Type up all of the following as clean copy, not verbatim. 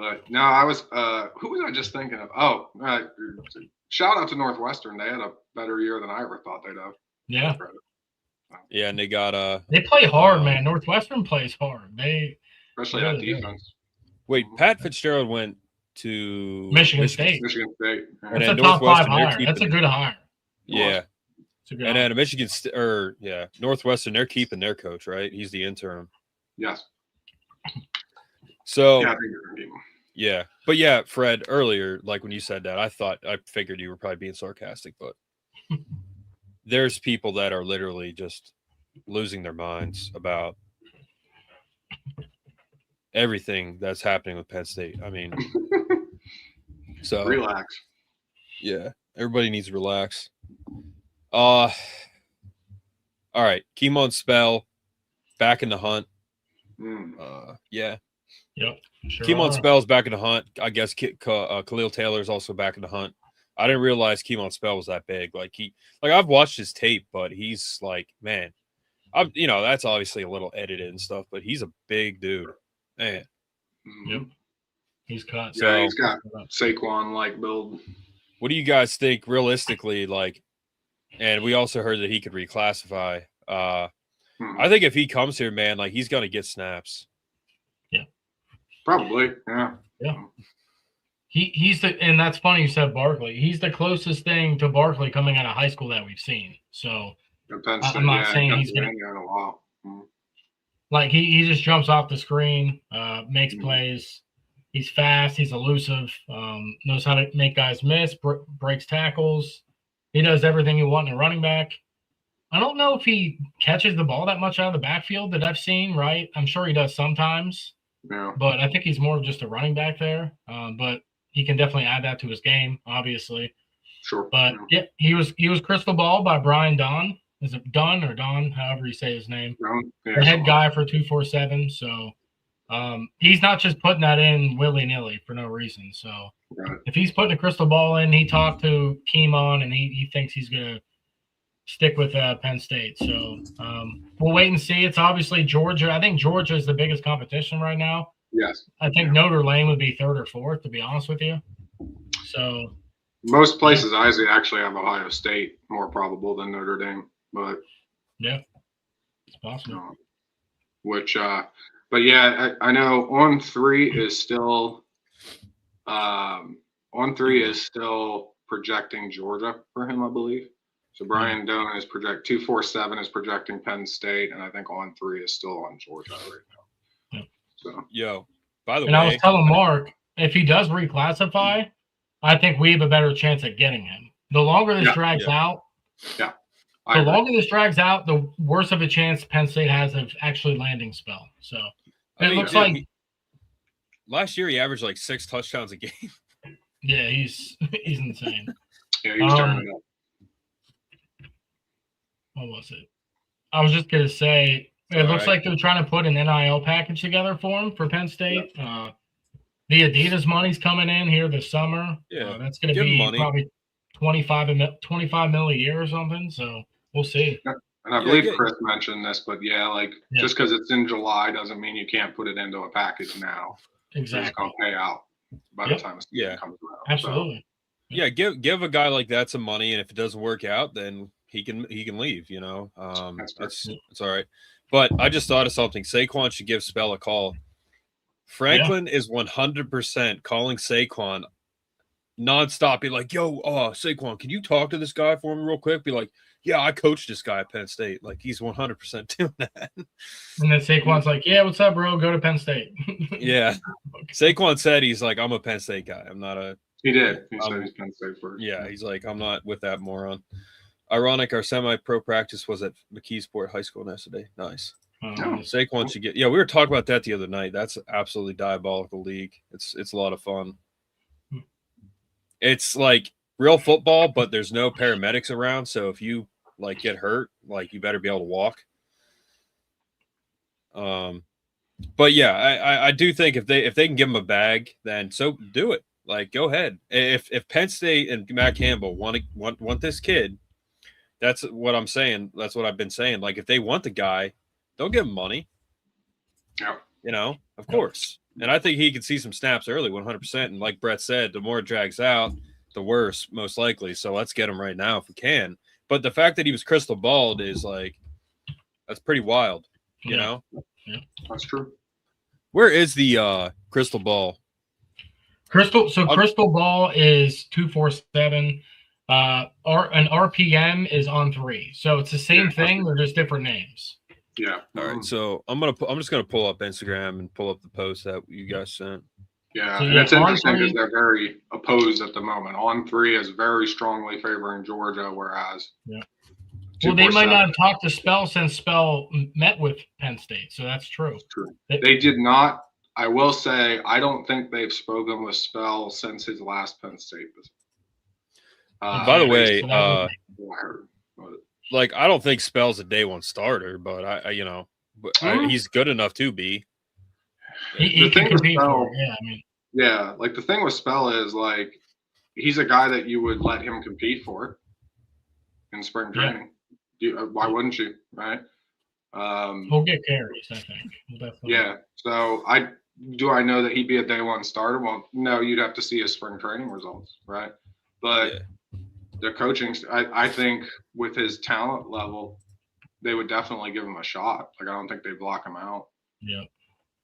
But no, I was who was I just thinking of? Oh, shout out to Northwestern. They had a better year than I ever thought they'd have. Yeah. Yeah, and they got they play hard, man. Northwestern plays hard. Especially on defense. Wait, Pat Fitzgerald went to Michigan State. Michigan State. Yeah. That's a top 5 hire. That's a good hire. Yeah. And then Michigan Northwestern, they're keeping their coach, right? He's the interim. Yes. So yeah, but yeah, Fred, earlier, like when you said that, I figured you were probably being sarcastic, but there's people that are literally just losing their minds about everything that's happening with Penn State. I mean, so relax. Yeah, everybody needs to relax. All right, Kemon Spell back in the hunt. Yeah. Yep. Sure Kemon Spell's back in the hunt. I guess Khalil Taylor's also back in the hunt. I didn't realize Kemon Spell was that big. I've watched his tape, but he's like, man, that's obviously a little edited and stuff, but he's a big dude, man. Yep. He's cut. Yeah, he's got Saquon-like build. What do you guys think realistically? And we also heard that he could reclassify. I think if he comes here, man, he's gonna get snaps. Yeah. Probably, yeah. Yeah. He's and that's funny you said Barkley. He's the closest thing to Barkley coming out of high school that we've seen. So I'm not saying he's gonna. He just jumps off the screen, makes plays. He's fast. He's elusive. Knows how to make guys miss. Breaks tackles. He does everything you want in a running back. I don't know if he catches the ball that much out of the backfield that I've seen. Right? I'm sure he does sometimes. Yeah. But I think he's more of just a running back there. But he can definitely add that to his game, obviously. Sure. But yeah, he was crystal ball by Brian Don. Is it Don or Don? However you say his name. Yeah, the head guy for 247. So he's not just putting that in willy-nilly for no reason. So if he's putting a crystal ball in, he talked to Kemon and he thinks he's gonna stick with Penn State. So we'll wait and see. It's obviously Georgia. I think Georgia is the biggest competition right now. Yes. I think Notre Dame would be 3rd or 4th, to be honest with you. So most places I actually have Ohio State more probable than Notre Dame, but yeah, it's possible. But yeah, I know on 3 is still projecting Georgia for him, I believe. So Brian Doan is 247 is projecting Penn State, and I think on 3 is still on Georgia right now. So by the way, I was telling Mark, if he does reclassify, I think we have a better chance at getting him. The longer this drags out, the worse of a chance Penn State has of actually landing Spell. So it looks like last year he averaged 6 touchdowns a game. Yeah, he's insane. Yeah, he was turning it up. What was it? I was just gonna say. It looks like they're trying to put an NIL package together for him for Penn State. The Adidas money's coming in here this summer. Yeah, that's going to be probably 25 mil a year or something. So we'll see. And I believe Chris mentioned this, but just because it's in July doesn't mean you can't put it into a package now. Exactly. It's going to pay out by the time it comes around. Absolutely. So. Yeah, give a guy like that some money, and if it doesn't work out, then he can leave. It's all right. But I just thought of something. Saquon should give Spell a call. Franklin is 100% calling Saquon nonstop. Be like, yo, Saquon, can you talk to this guy for me real quick? Be like, yeah, I coached this guy at Penn State. He's 100% doing that. And then Saquon's like, yeah, what's up, bro? Go to Penn State. Yeah. Saquon said he's like, I'm a Penn State guy. I'm not a – He did. He said he's Penn State first. Yeah, he's like, I'm not with that moron. Ironic, our semi-pro practice was at McKeesport High School yesterday. Nice. Saquon should get. Yeah, we were talking about that the other night. That's an absolutely diabolical league. It's a lot of fun. It's like real football, but there's no paramedics around. So if you get hurt, you better be able to walk. But yeah, I do think if they can give him a bag, then so do it. Go ahead. If Penn State and Matt Campbell want this kid. That's what I'm saying. That's what I've been saying. If they want the guy, don't give him money. Yeah. Of course. And I think he could see some snaps early, 100%. And like Brett said, the more it drags out, the worse, most likely. So let's get him right now if we can. But the fact that he was crystal balled is like, that's pretty wild, you know? Yeah. That's true. Where is the crystal ball? Crystal ball is 247. An RPM is on 3. So it's the same thing. They're just different names. Yeah. All right. So I'm just gonna pull up Instagram and pull up the post that you guys sent. Yeah, So, and it's interesting because they're very opposed at the moment. On 3 is very strongly favoring Georgia, whereas well, they might not have talked to Spell since Spell met with Penn State, so that's true. That's true. They did not. I will say I don't think they've spoken with Spell since his last Penn State visit. By the way, I I don't think Spell's a day one starter, but he's good enough to be. He can compete for it. Yeah, yeah, like the thing with Spell is like he's a guy that you would let him compete for in spring training. Why wouldn't you, right? He'll get carries, I think. Definitely. Yeah. So I know that he'd be a day one starter. Well, no, you'd have to see his spring training results, right? But the coaching, I think with his talent level, they would definitely give him a shot. Like I don't think they'd block him out. Yeah.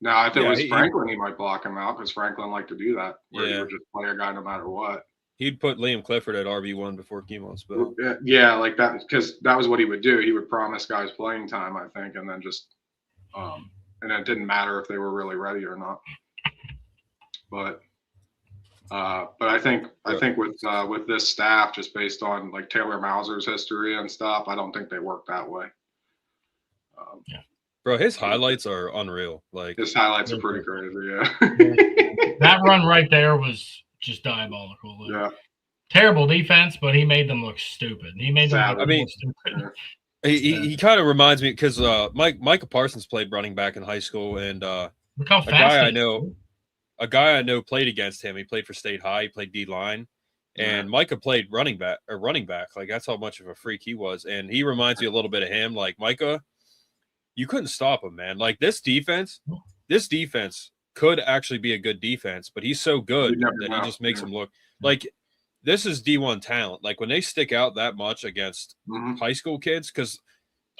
Now, if it was Franklin, he might block him out because Franklin liked to do that, where he would just play a guy no matter what. He'd put Liam Clifford at RB1 before Kemon Spell. Yeah, like that, because that was what he would do. He would promise guys playing time, I think, and then just and it didn't matter if they were really ready or not. But I think with this staff, just based on like Taylor Mauser's history and stuff, I don't think they work that way. Bro, his highlights are unreal. Like his highlights are pretty crazy. Yeah. That run right there was just diabolical. Like, terrible defense, but he made them look stupid. He made them look stupid. He kind of reminds me because Micah Parsons played running back in high school, and look how fast a guy I know played against him. He played for State High. He played D line, and Micah played running back. Like that's how much of a freak he was, and he reminds me a little bit of him. Like Micah, you couldn't stop him, man. Like this defense could actually be a good defense, but he's so good that he just makes him look like this is D1 talent. Like when they stick out that much against high school kids, because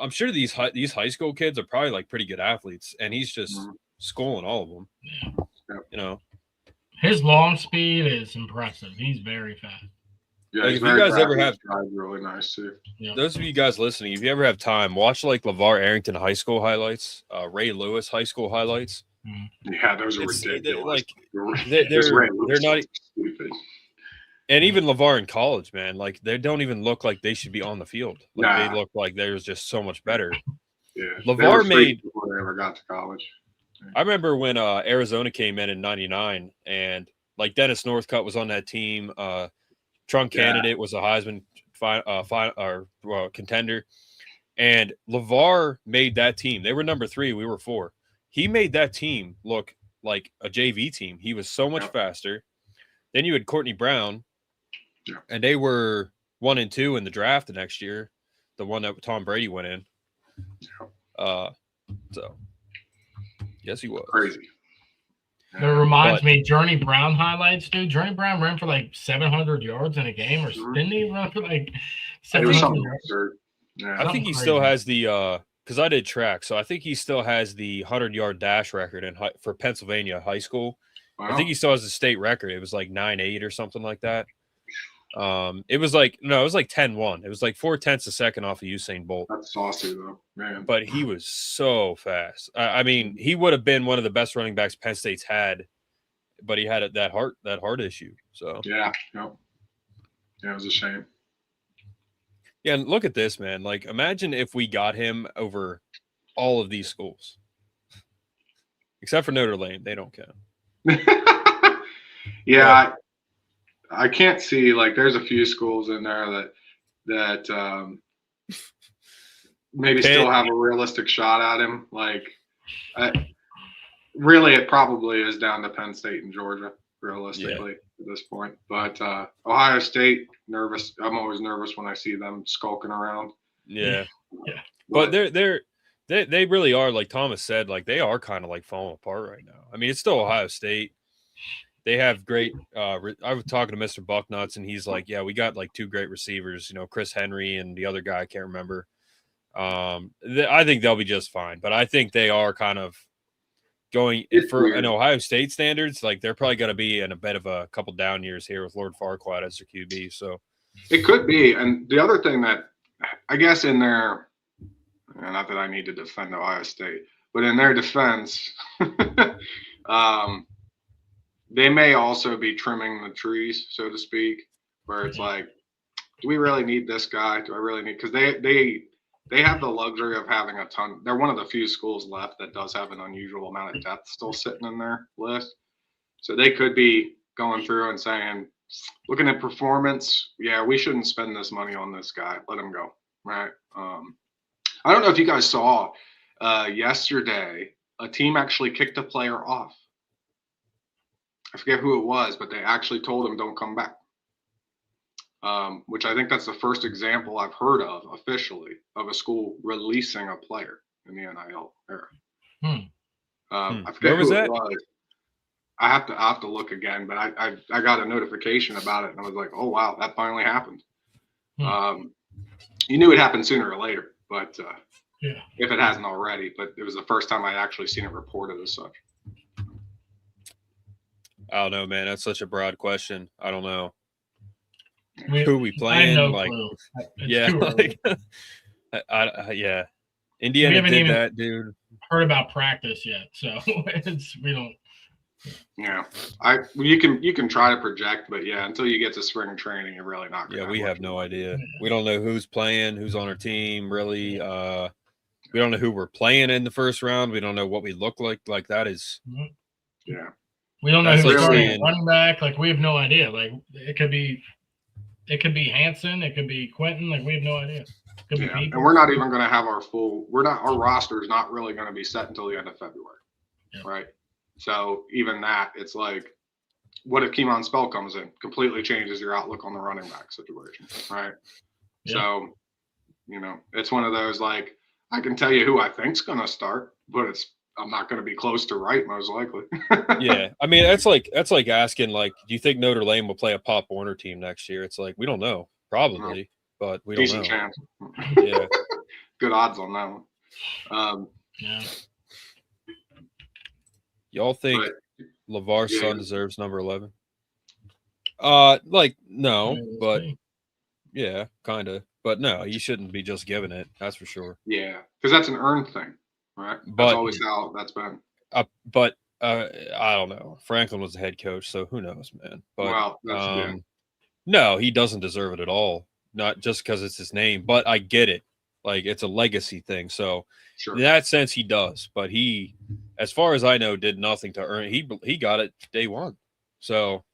I'm sure these high school kids are probably like pretty good athletes, and he's just schooling all of them. Yeah. You know, his long speed is impressive. He's very fast. Yeah, like if you guys ever have really nice too. Yeah. Those of you guys listening, if you ever have time, watch like LeVar Arrington high school highlights, Ray Lewis high school highlights. Yeah, those are ridiculous. Like they're not stupid. And even LeVar in college, man, like they don't even look like they should be on the field. Like they look like they're just so much better. Yeah, LeVar made before they ever got to college. I remember when Arizona came in '99, and like Dennis Northcutt was on that team. Trunk candidate was a Heisman contender, and LeVar made that team. They were number 3, we were 4. He made that team look like a JV team. He was so much faster. Then you had Courtney Brown, and they were 1 and 2 in the draft the next year, the one that Tom Brady went in. So yes, he was crazy. It reminds me, Journey Brown highlights, dude. Journey Brown ran for like 700 yards in a game, or didn't he run for like 700 yards? I think he still has the because I did track, so I think he still has the 100-yard dash record for Pennsylvania high school. Wow. I think he still has the state record. It was like 9.8 or something like that. It was like 10-1. It was like 0.4 a second off of Usain Bolt. That's saucy though, man. But he was so fast. I mean, he would have been one of the best running backs Penn State's had, but he had that heart issue. So yeah, it was a shame. Yeah, and look at this, man. Like, imagine if we got him over all of these schools, except for Notre Dame. They don't count. Yeah. I can't see, like, there's a few schools in there that maybe still have a realistic shot at him. Like, really, it probably is down to Penn State and Georgia, realistically, at this point. But Ohio State, nervous. I'm always nervous when I see them skulking around. Yeah. But They really are, like Thomas said, like they are kind of like falling apart right now. I mean, it's still Ohio State. They have great. I was talking to Mr. Bucknuts, and he's like, "Yeah, we got like 2 great receivers. You know, Chris Henry and the other guy I can't remember. I think they'll be just fine, but I think they are kind of going for an Ohio State standards. Like they're probably going to be in a bit of a couple down years here with Lord Farquaad as their QB. So it could be. And the other thing that I guess in their, not that I need to defend Ohio State, but in their defense, they may also be trimming the trees, so to speak, where it's like, do we really need this guy? Do I really need? Because they have the luxury of having a ton. They're one of the few schools left that does have an unusual amount of depth still sitting in their list. So they could be going through and saying, looking at performance, yeah, we shouldn't spend this money on this guy. Let him go, right? I don't know if you guys saw yesterday, a team actually kicked a player off. I forget who it was, but they actually told him don't come back. Which I think that's the first example I've heard of officially of a school releasing a player in the NIL era. I forget who it was. I have to look again, but I got a notification about it and I was like, oh wow, that finally happened. You knew it happened sooner or later, but if it hasn't already, but it was the first time I actually seen it reported as such. I don't know, man. That's such a broad question. I don't know. Who we playing? No like, clue. Yeah, like, yeah. Indiana did that, dude. Heard about practice yet, so we don't. Yeah, you can try to project, but yeah, until you get to spring training, you're really not. Yeah, we have no idea. We don't know who's playing, who's on our team. Really, we don't know who we're playing in the first round. We don't know what we look like. Like that is. Yeah. We don't know who's starting running back. Like we have no idea. Like it could be Hanson. It could be Quentin. Like we have no idea. Could be people. And we're not even going to have our roster is not really going to be set until the end of February, right? So even that, it's like, what if Kemon Spell comes in, completely changes your outlook on the running back situation, right? Yeah. So, it's one of those, like, I can tell you who I think's going to start, but I'm not going to be close to right, most likely. Yeah. I mean, that's like asking, like, do you think Notre Dame will play a Pop Warner team next year? It's like, we don't know. Probably, but we don't know. Decent chance. Yeah. Good odds on that one. Yeah. Y'all think LeVar's son deserves number 11? No, but yeah, kind of. But no, he shouldn't be just giving it. That's for sure. Yeah, because that's an earned thing, right? That's always how that's been. But I don't know. Franklin was the head coach, so who knows, man. But no, he doesn't deserve it at all. Not just because it's his name, but I get it. Like it's a legacy thing. So in that sense, he does. But he, as far as I know, did nothing to earn it. He got it day one. So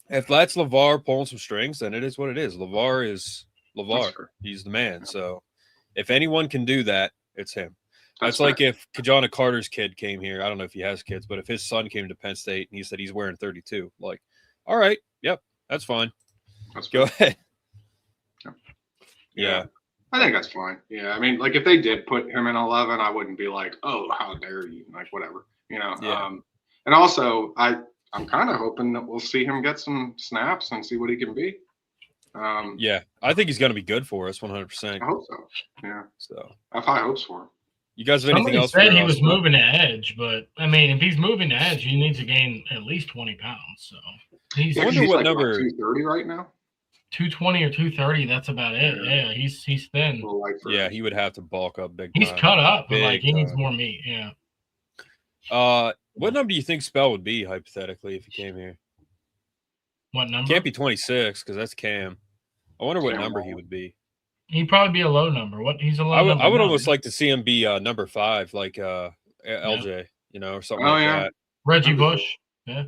if that's LeVar pulling some strings, then it is what it is. LeVar is LeVar. He's the man. So if anyone can do that, it's him. That's like if Kajana Carter's kid came here. I don't know if he has kids, but if his son came to Penn State and he said he's wearing 32, like, all right, yep, that's fine. Go ahead. Yeah. I think that's fine. Yeah. I mean, like if they did put him in 11, I wouldn't be like, oh, how dare you? Like whatever, Yeah. And also I'm kind of hoping that we'll see him get some snaps and see what he can be. Yeah. I think he's going to be good for us 100%. I hope so. Yeah. So I have high hopes for him. You guys have anything else? Said he was moving to edge, but I mean, if he's moving to edge, he needs to gain at least 20 pounds. So I wonder what number 230 right now. 220 or 230. That's about it. Yeah, he's thin. Yeah, he would have to bulk up big. He's cut up, but like he needs more meat. Yeah. What number do you think Spell would be hypothetically if he came here? What number? Can't be 26 because that's Cam. I wonder what number he would be. He'd probably be a low number. He's a low number. I would almost like to see him be number 5, like LJ, or something like that. Reggie Bush. Yeah.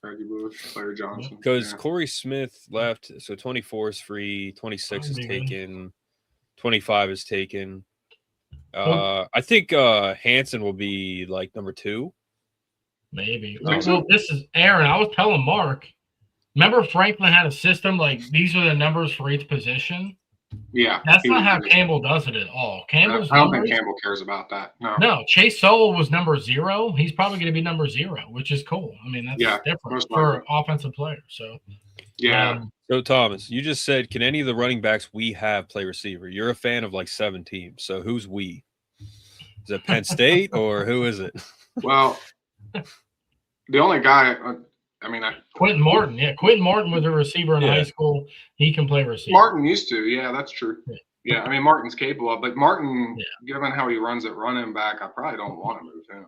Reggie Bush, Claire Johnson. Because Corey Smith left, so 24 is free, 26 is taken, 25 is taken. I think Hanson will be like number 2. Maybe. Well, this is Aaron. I was telling Mark. Remember Franklin had a system like these are the numbers for each position. Yeah. That's not how Campbell does it at all. Campbell's I don't think Campbell cares about that. No, Chase Sowell was number 0. He's probably going to be number 0, which is cool. I mean, that's different for an offensive player. So, So, Thomas, you just said, can any of the running backs we have play receiver? You're a fan of like 7 teams. So, who's we? Is it Penn State or who is it? Well, the only guy, Quentin Martin. Yeah, Quentin Martin was a receiver in high school. He can play receiver. Martin used to. Yeah, that's true. Yeah, I mean, Martin's capable of, but Martin, given how he runs at running back, I probably don't want to move him.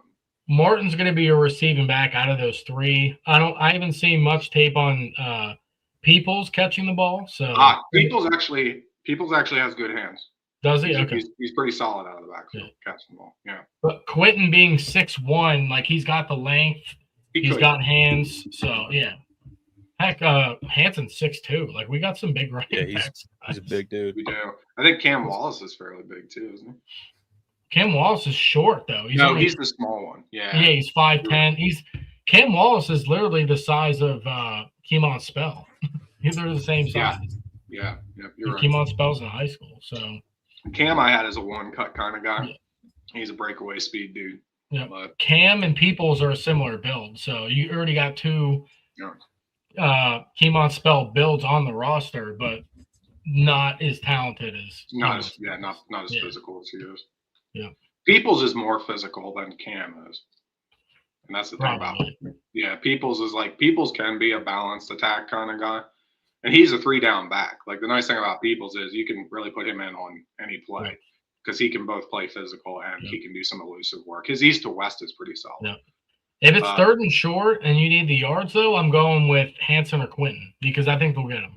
Martin's going to be a receiving back out of those 3. I haven't seen much tape on Peoples catching the ball. So Peoples actually has good hands. Does he? Okay. He's pretty solid out of the backfield catching the ball. Yeah. But Quentin being 6'1", like he's got the length, he's got hands. So yeah. Heck, Hanson's 6'2". Like we got some big running backs. He's a big dude. We do. I think Cam Wallace is fairly big too, isn't he? Cam Wallace is short though. He's the small one. Yeah. Yeah, he's 5'10". Cam Wallace is literally the size of Kemon Spell. They're the same size. Yeah. You're right. Kemon Spell's in high school, so Cam I had as a one-cut kind of guy. Yeah. He's a breakaway speed dude. Yeah. Cam and Peoples are a similar build, so you already got 2 Kemon Spell builds on the roster, but not as talented as not as physical as he is. Yeah. Peoples is more physical than Cam is. And that's the thing about it. Yeah, Peoples can be a balanced attack kind of guy. And he's a 3-down back. Like the nice thing about Peoples is you can really put him in on any play because he can both play physical and he can do some elusive work. His east to west is pretty solid. Yeah. If it's 3rd and short and you need the yards, though, I'm going with Hanson or Quentin because I think they'll get him.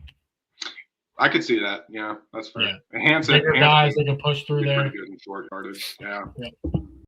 I could see that. Yeah, that's fair. Yeah. And Hanson, bigger guys that can push through there. Pretty good in short yardage. Yeah.